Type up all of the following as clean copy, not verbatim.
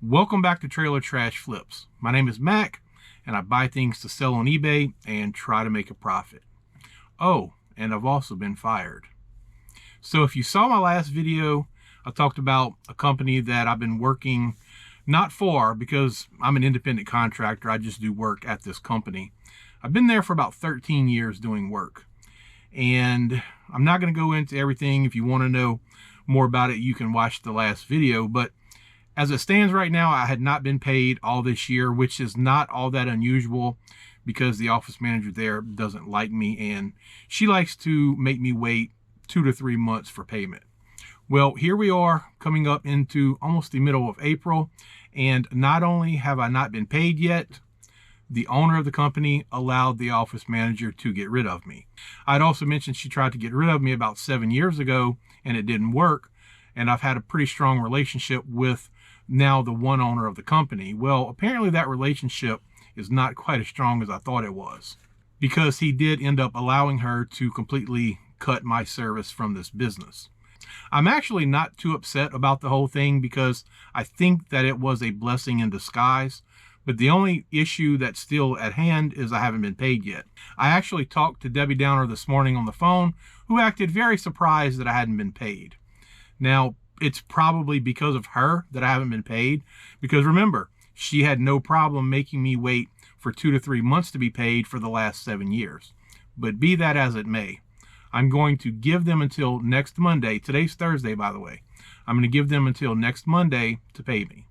Welcome back to Trailer Trash Flips. My name is Mac, and I buy things to sell on eBay and try to make a profit. Oh, and I've also been fired. So if you saw my last video, I talked about a company that I've been working not for because I'm an independent contractor. I just do work at this company. I've been there for about 13 years doing work. And I'm not going to go into everything. If you want to know more about it, you can watch the last video. But as it stands right now, I had not been paid all this year, which is not all that unusual because the office manager there doesn't like me and she likes to make me wait 2 to 3 months for payment. Well, here we are coming up into almost the middle of April, and not only have I not been paid yet, the owner of the company allowed the office manager to get rid of me. I'd also mentioned she tried to get rid of me about 7 years ago and it didn't work, and I've had a pretty strong relationship with now the one owner of the company. Well, apparently that relationship is not quite as strong as I thought it was, because he did end up allowing her to completely cut my service from this business. I'm actually not too upset about the whole thing because I think that it was a blessing in disguise. But the only issue that's still at hand is I haven't been paid yet. I actually talked to Debbie Downer this morning on the phone, who acted very surprised that I hadn't been paid. Now, it's probably because of her that I haven't been paid, because remember, she had no problem making me wait for 2 to 3 months to be paid for the last 7 years. But be that as it may, I'm going to give them until next Monday. Today's Thursday, by the way. I'm going to give them until next Monday to pay me.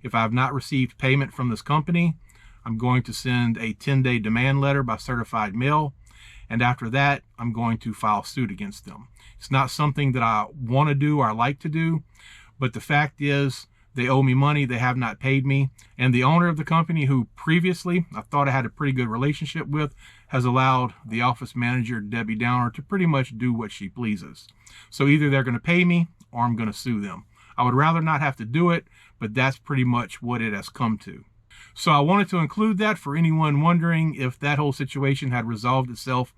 If I have not received payment from this company, I'm going to send a 10-day demand letter by certified mail. And after that, I'm going to file suit against them. It's not something that I want to do or I like to do, but the fact is they owe me money. They have not paid me. And the owner of the company, who previously I thought I had a pretty good relationship with, has allowed the office manager, Debbie Downer, to pretty much do what she pleases. So either they're going to pay me or I'm going to sue them. I would rather not have to do it, but that's pretty much what it has come to. So I wanted to include that for anyone wondering if that whole situation had resolved itself,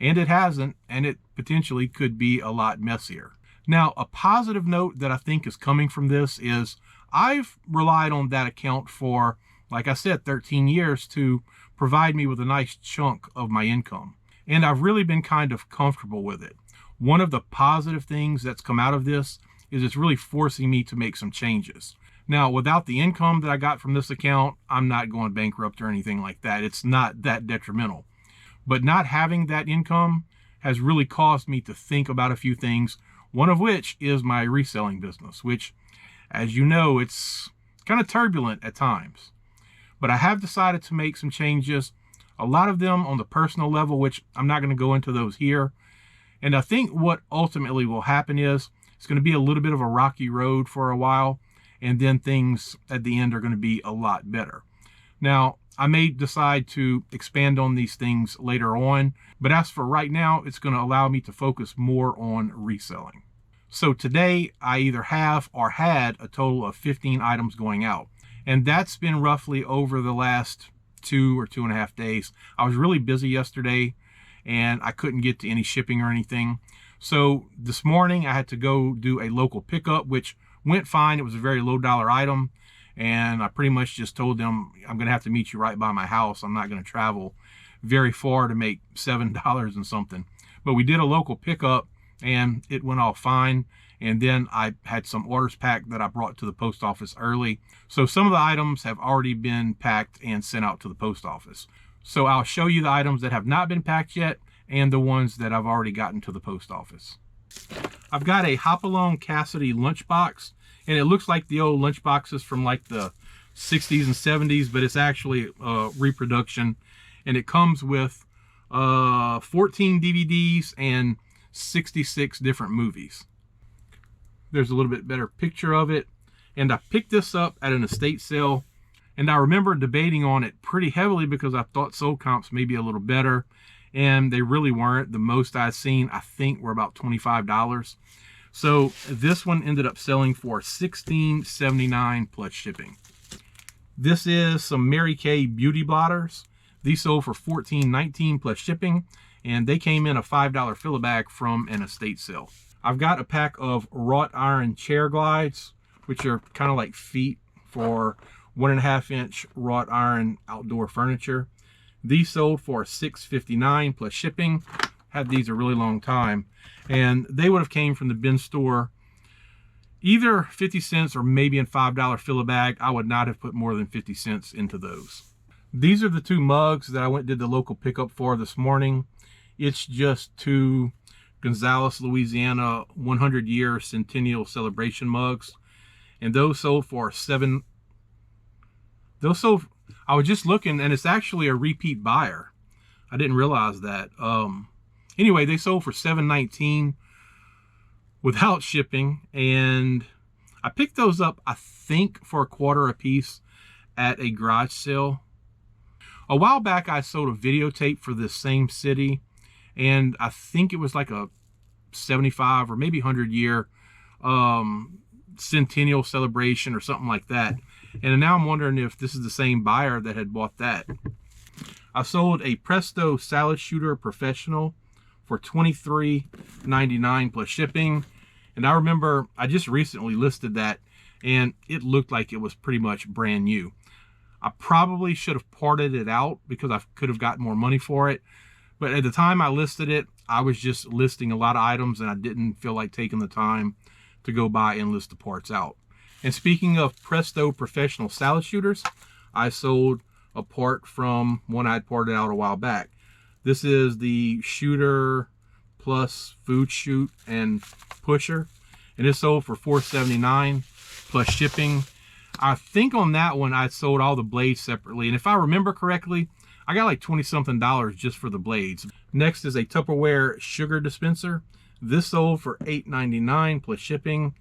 and it hasn't, and it potentially could be a lot messier. Now, a positive note that I think is coming from this is I've relied on that account for, like I said, 13 years to provide me with a nice chunk of my income. And I've really been kind of comfortable with it. One of the positive things that's come out of this is it's really forcing me to make some changes. Now, without the income that I got from this account, I'm not going bankrupt or anything like that. It's not that detrimental. But not having that income has really caused me to think about a few things, one of which is my reselling business, which, as you know, it's kind of turbulent at times. But I have decided to make some changes, a lot of them on the personal level, which I'm not going to go into those here. And I think what ultimately will happen is it's going to be a little bit of a rocky road for a while, and then things at the end are going to be a lot better. Now, I may decide to expand on these things later on, but as for right now, it's going to allow me to focus more on reselling. So today, I either have or had a total of 15 items going out, and that's been roughly over the last 2 or 2.5 days. I was really busy yesterday, and I couldn't get to any shipping or anything. So this morning, I had to go do a local pickup, which went fine. It was a very low dollar item. And I pretty much just told them, I'm going to have to meet you right by my house. I'm not going to travel very far to make $7 and something. But we did a local pickup and it went all fine. And then I had some orders packed that I brought to the post office early. So some of the items have already been packed and sent out to the post office. So I'll show you the items that have not been packed yet and the ones that I've already gotten to the post office. I've got a Hopalong Cassidy lunchbox, and it looks like the old lunchboxes from like the 60s and 70s, but it's actually a reproduction, and it comes with 14 DVDs and 66 different movies. There's a little bit better picture of it, and I picked this up at an estate sale, and I remember debating on it pretty heavily because I thought sold comps may be a little better, and they really weren't. The most I've seen, I think, were about $25. So this one ended up selling for $16.79 plus shipping. This is some Mary Kay beauty blotters. These sold for $14.19 plus shipping, and they came in a $5 filler bag from an estate sale. I've got a pack of wrought iron chair glides, which are kind of like feet for 1.5-inch wrought iron outdoor furniture. These sold for $6.59 plus shipping. Had these a really long time, and they would have came from the bin store either 50 cents or maybe in $5 fill a bag. I would not have put more than 50 cents into those. These are the two mugs that I went and did the local pickup for this morning. It's just two Gonzales, Louisiana 100-year Centennial Celebration mugs, and those sold for I was just looking, and it's actually a repeat buyer. I didn't realize that. Anyway, they sold for $7.19 without shipping, and I picked those up, I think, for $1 a piece at a garage sale. A while back, I sold a videotape for this same city, and I think it was like a 75 or maybe 100-year Centennial Celebration or something like that. And now I'm wondering if this is the same buyer that had bought that. I sold a Presto Salad Shooter Professional for $23.99 plus shipping. And I remember I just recently listed that, and it looked like it was pretty much brand new. I probably should have parted it out because I could have gotten more money for it. But at the time I listed it, I was just listing a lot of items, and I didn't feel like taking the time to go by and list the parts out. And speaking of Presto Professional Salad Shooters, I sold a part from one I'd parted out a while back. This is the Shooter Plus Food Shoot and Pusher, and it sold for $4.79 plus shipping. I think on that one I sold all the blades separately, and if I remember correctly, I got like $20-something just for the blades. Next is a Tupperware sugar dispenser. This sold for $8.99 plus shipping,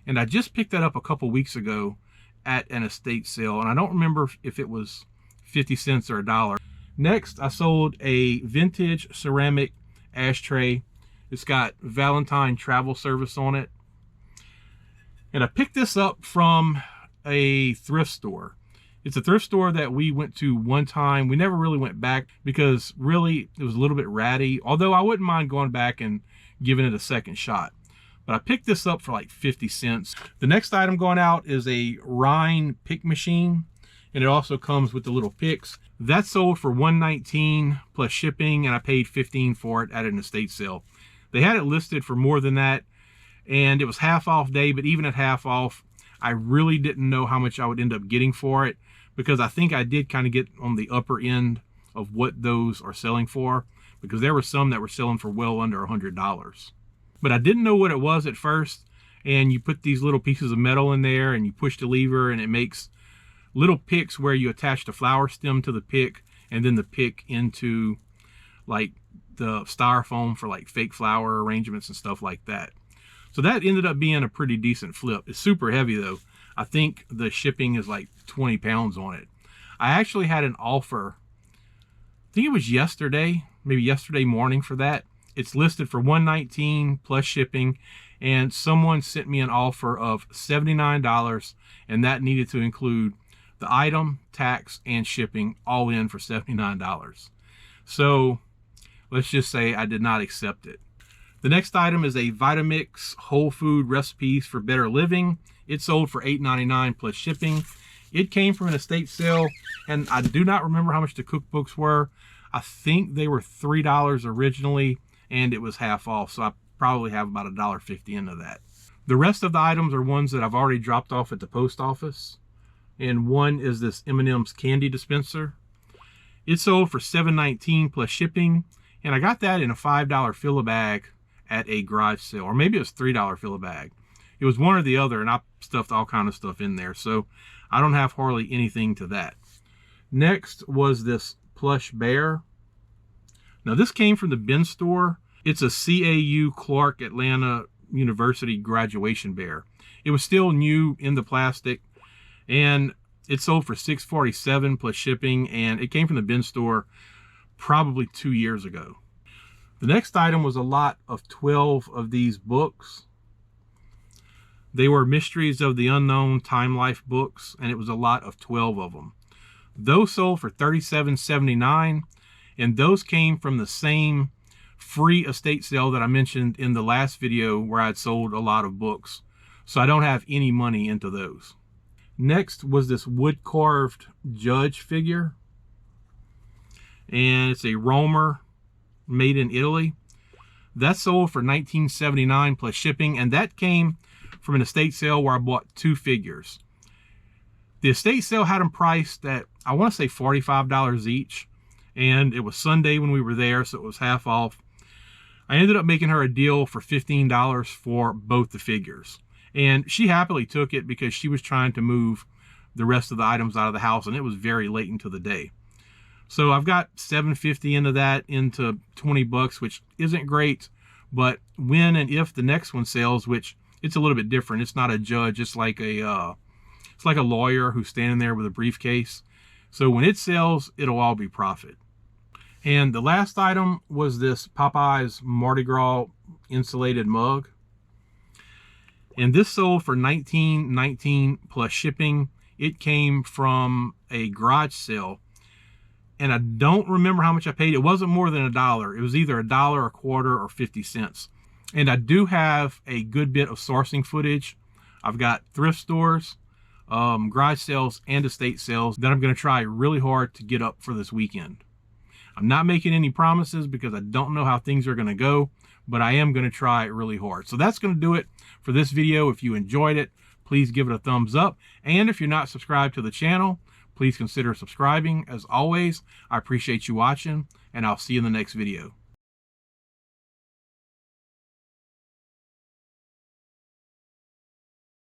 and I just picked that up a couple weeks ago at an estate sale, and I don't remember if it was 50 cents or $1. Next, I sold a vintage ceramic ashtray. It's got Valentine travel service on it. And I picked this up from a thrift store. It's a thrift store that we went to one time. We never really went back because really it was a little bit ratty, although I wouldn't mind going back and giving it a second shot. But I picked this up for like 50 cents. The next item going out is a Rhine pick machine, and it also comes with the little picks. That sold for $1.19 plus shipping, and I paid $15 for it at an estate sale. They had it listed for more than that, and it was half off day, but even at half off, I really didn't know how much I would end up getting for it, because I think I did kind of get on the upper end of what those are selling for, because there were some that were selling for well under $100. But I didn't know what it was at first, and you put these little pieces of metal in there, and you push the lever, and it makes little picks where you attach the flower stem to the pick, and then the pick into like the styrofoam for like fake flower arrangements and stuff like that. So that ended up being a pretty decent flip. It's super heavy though. I think the shipping is like 20 pounds on it. I actually had an offer, I think it was yesterday, maybe yesterday morning for that. It's listed for $119 plus shipping, and someone sent me an offer of $79, and that needed to include the item, tax, and shipping all in for $79. So let's just say I did not accept it. The next item is a Vitamix Whole Food Recipes for Better Living. It sold for $8.99 plus shipping. It came from an estate sale, and I do not remember how much the cookbooks were. I think they were $3 originally, and it was half off, so I probably have about $1.50 into that. The rest of the items are ones that I've already dropped off at the post office. And one is this M&M's candy dispenser. It sold for $7.19 plus shipping, and I got that in a $5 fill-a-bag at a garage sale, or maybe it was $3 fill-a-bag. It was one or the other, and I stuffed all kind of stuff in there, so I don't have hardly anything to that. Next was this plush bear. Now this came from the bin store. It's a CAU Clark Atlanta University graduation bear. It was still new in the plastic, and it sold for $6.47 plus shipping, and it came from the bin store probably 2 years ago. The next item was a lot of 12 of these books. They were Mysteries of the Unknown Time Life books, and it was a lot of 12 of them. Those sold for $37.79, and those came from the same free estate sale that I mentioned in the last video where I'd sold a lot of books. So I don't have any money into those. Next was this wood carved judge figure, and it's a Romer made in Italy. That sold for $19.79 plus shipping, and that came from an estate sale where I bought 2 figures. The estate sale had them priced at, I want to say, $45 each, and it was Sunday when we were there, so it was half off. I ended up making her a deal for $15 for both the figures, and she happily took it because she was trying to move the rest of the items out of the house, and it was very late into the day. So I've got $7.50 into that, into $20, which isn't great, but when and if the next one sells, which it's a little bit different. It's not a judge. It's like a lawyer who's standing there with a briefcase. So when it sells, it'll all be profit. And the last item was this Popeyes Mardi Gras insulated mug. And this sold for $19.19 plus shipping. It came from a garage sale, and I don't remember how much I paid. It wasn't more than $1. It was either $1, a quarter, or 50 cents. And I do have a good bit of sourcing footage. I've got thrift stores, garage sales, and estate sales that I'm going to try really hard to get up for this weekend. I'm not making any promises because I don't know how things are going to go, but I am going to try really hard. So that's going to do it for this video. If you enjoyed it, please give it a thumbs up. And if you're not subscribed to the channel, please consider subscribing. As always, I appreciate you watching, and I'll see you in the next video.